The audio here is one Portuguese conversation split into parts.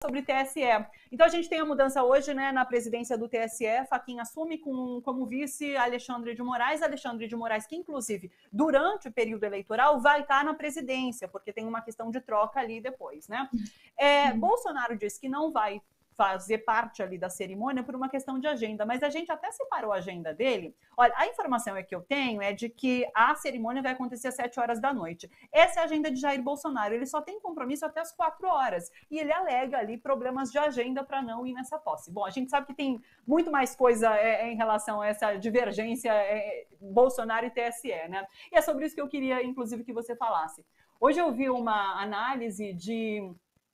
sobre TSE. Então a gente tem a mudança hoje, né, na presidência do TSE. Fachin assume como vice Alexandre de Moraes, que inclusive durante o período eleitoral vai estar na presidência, porque tem uma questão de troca ali depois, né? Bolsonaro disse que não vai fazer parte ali da cerimônia por uma questão de agenda, mas a gente até separou a agenda dele. Olha, a informação que eu tenho é de que a cerimônia vai acontecer às 7 horas da noite. Essa é a agenda de Jair Bolsonaro, ele só tem compromisso até às 4 horas, e ele alega ali problemas de agenda para não ir nessa posse. Bom, a gente sabe que tem muito mais coisa em relação a essa divergência Bolsonaro e TSE, né? E é sobre isso que eu queria, inclusive, que você falasse. Hoje eu vi uma análise de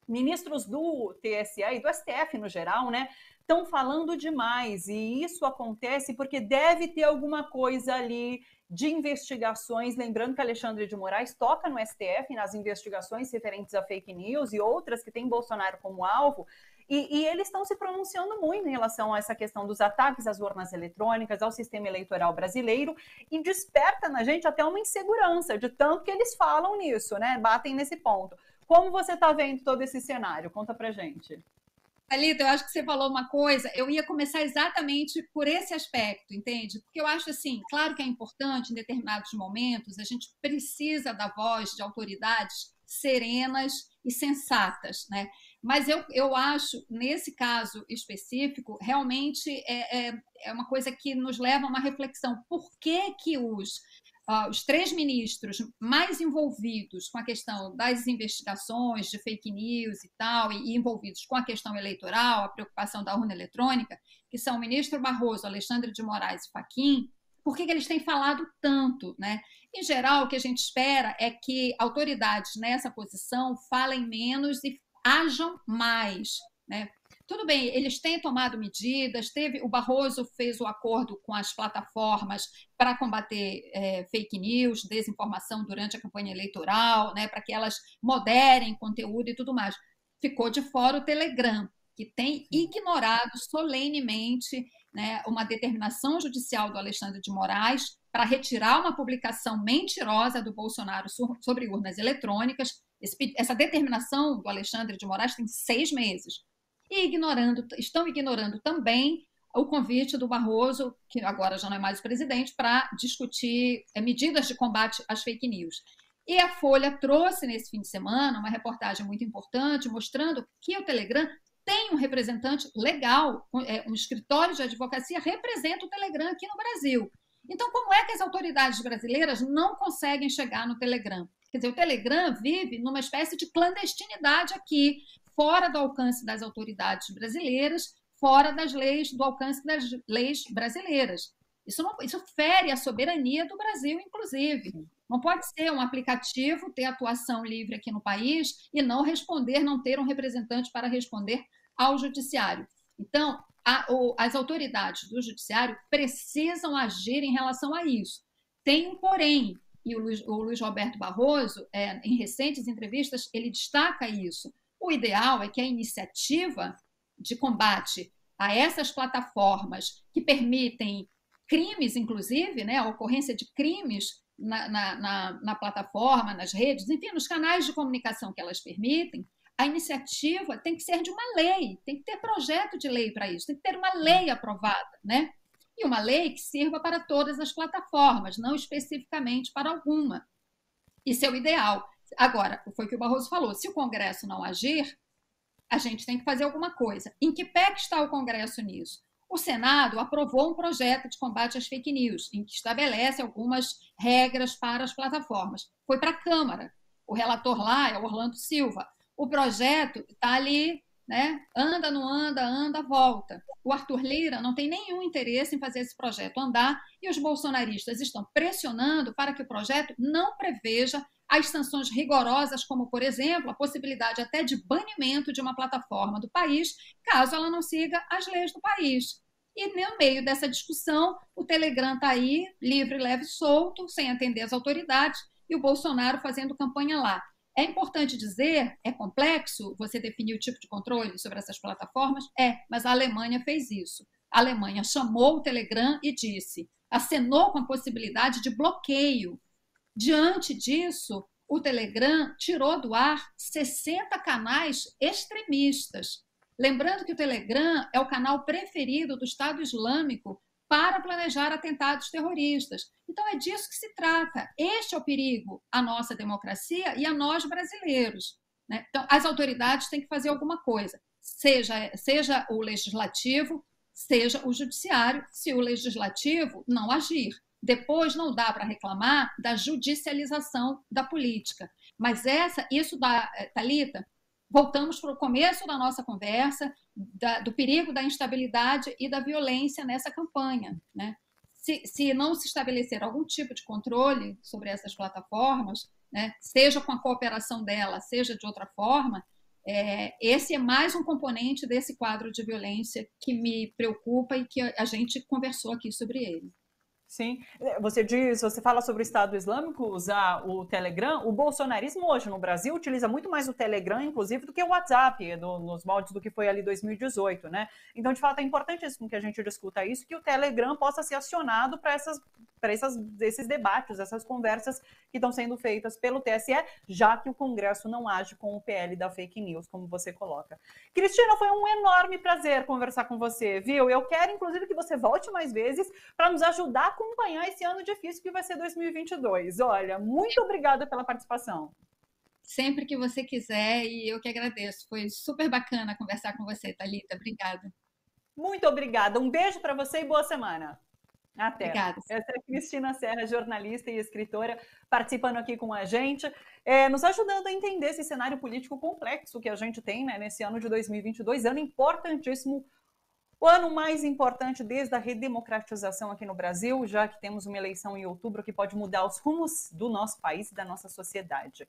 ministros do TSE e do STF no geral, né, estão falando demais, e isso acontece porque deve ter alguma coisa ali de investigações, lembrando que Alexandre de Moraes toca no STF nas investigações referentes a fake news e outras que tem Bolsonaro como alvo, e eles estão se pronunciando muito em relação a essa questão dos ataques às urnas eletrônicas, ao sistema eleitoral brasileiro, e desperta na gente até uma insegurança de tanto que eles falam nisso, né, batem nesse ponto. Como você está vendo todo esse cenário? Conta pra gente. Thalita, eu acho que você falou uma coisa, eu ia começar exatamente por esse aspecto, entende? Porque eu acho assim, claro que é importante em determinados momentos, a gente precisa da voz de autoridades serenas e sensatas, né? Mas eu acho, nesse caso específico, realmente é uma coisa que nos leva a uma reflexão. Por que que os 3 ministros mais envolvidos com a questão das investigações de fake news e tal, e envolvidos com a questão eleitoral, a preocupação da urna eletrônica, que são o ministro Barroso, Alexandre de Moraes e Fachin, por que eles têm falado tanto, né? Em geral, o que a gente espera é que autoridades nessa posição falem menos e ajam mais, né? Tudo bem, eles têm tomado medidas, o Barroso fez o acordo com as plataformas para combater fake news, desinformação durante a campanha eleitoral, né, para que elas moderem conteúdo e tudo mais. Ficou de fora o Telegram, que tem ignorado solenemente, né, uma determinação judicial do Alexandre de Moraes para retirar uma publicação mentirosa do Bolsonaro sobre urnas eletrônicas. Essa determinação do Alexandre de Moraes tem 6 meses. E estão ignorando também o convite do Barroso, que agora já não é mais o presidente, para discutir medidas de combate às fake news. E a Folha trouxe nesse fim de semana uma reportagem muito importante mostrando que o Telegram tem um representante legal, um escritório de advocacia representa o Telegram aqui no Brasil. Então, como é que as autoridades brasileiras não conseguem chegar no Telegram? Quer dizer, o Telegram vive numa espécie de clandestinidade aqui, fora do alcance das autoridades brasileiras, fora do alcance das leis brasileiras. Isso fere a soberania do Brasil, inclusive. Não pode ser um aplicativo ter atuação livre aqui no país e não ter um representante para responder ao judiciário. Então, as autoridades do judiciário precisam agir em relação a isso. Tem um porém, e o Luiz Roberto Barroso, em recentes entrevistas, ele destaca isso. O ideal é que a iniciativa de combate a essas plataformas que permitem crimes, inclusive, né, a ocorrência de crimes na plataforma, nas redes, enfim, nos canais de comunicação que elas permitem, a iniciativa tem que ser de uma lei, tem que ter projeto de lei para isso, tem que ter uma lei aprovada, né? E uma lei que sirva para todas as plataformas, não especificamente para alguma. Isso é o ideal. Agora, foi o que o Barroso falou, se o Congresso não agir, a gente tem que fazer alguma coisa. Em que pé que está o Congresso nisso? O Senado aprovou um projeto de combate às fake news, em que estabelece algumas regras para as plataformas. Foi para a Câmara. O relator lá é o Orlando Silva. O projeto está ali, né? Anda, não anda, anda, volta. O Arthur Lira não tem nenhum interesse em fazer esse projeto andar e os bolsonaristas estão pressionando para que o projeto não preveja as sanções rigorosas, como, por exemplo, a possibilidade até de banimento de uma plataforma do país, caso ela não siga as leis do país. E no meio dessa discussão, o Telegram está aí, livre, leve e solto, sem atender as autoridades, e o Bolsonaro fazendo campanha lá. É importante dizer, é complexo você definir o tipo de controle sobre essas plataformas? Mas a Alemanha fez isso. A Alemanha chamou o Telegram e disse, acenou com a possibilidade de bloqueio. Diante disso, o Telegram tirou do ar 60 canais extremistas. Lembrando que o Telegram é o canal preferido do Estado Islâmico para planejar atentados terroristas. Então, é disso que se trata. Este é o perigo à nossa democracia e a nós brasileiros, né? Então, as autoridades têm que fazer alguma coisa, seja o legislativo, seja o judiciário, se o legislativo não agir. Depois não dá para reclamar da judicialização da política. Mas isso da Thalita, voltamos para o começo da nossa conversa, do perigo da instabilidade e da violência nessa campanha, né? Se não se estabelecer algum tipo de controle sobre essas plataformas, né, seja com a cooperação dela, seja de outra forma, esse é mais um componente desse quadro de violência que me preocupa e que a gente conversou aqui sobre ele. Sim, você fala sobre o Estado Islâmico usar o Telegram. O bolsonarismo hoje no Brasil utiliza muito mais o Telegram, inclusive, do que o WhatsApp, nos moldes do que foi ali 2018, né? Então, de fato, é importantíssimo que a gente discuta isso, que o Telegram possa ser acionado para esses debates, essas conversas que estão sendo feitas pelo TSE, já que o Congresso não age com o PL da fake news, como você coloca. Cristina, foi um enorme prazer conversar com você, viu? Eu quero, inclusive, que você volte mais vezes para nos ajudar a acompanhar esse ano difícil que vai ser 2022. Olha, muito obrigada pela participação. Sempre que você quiser, e eu que agradeço. Foi super bacana conversar com você, Thalita. Obrigada. Muito obrigada. Um beijo para você e boa semana. Até. Obrigada. Essa é a Cristina Serra, jornalista e escritora, participando aqui com a gente, nos ajudando a entender esse cenário político complexo que a gente tem, né, nesse ano de 2022, ano importantíssimo, o ano mais importante desde a redemocratização aqui no Brasil, já que temos uma eleição em outubro que pode mudar os rumos do nosso país e da nossa sociedade.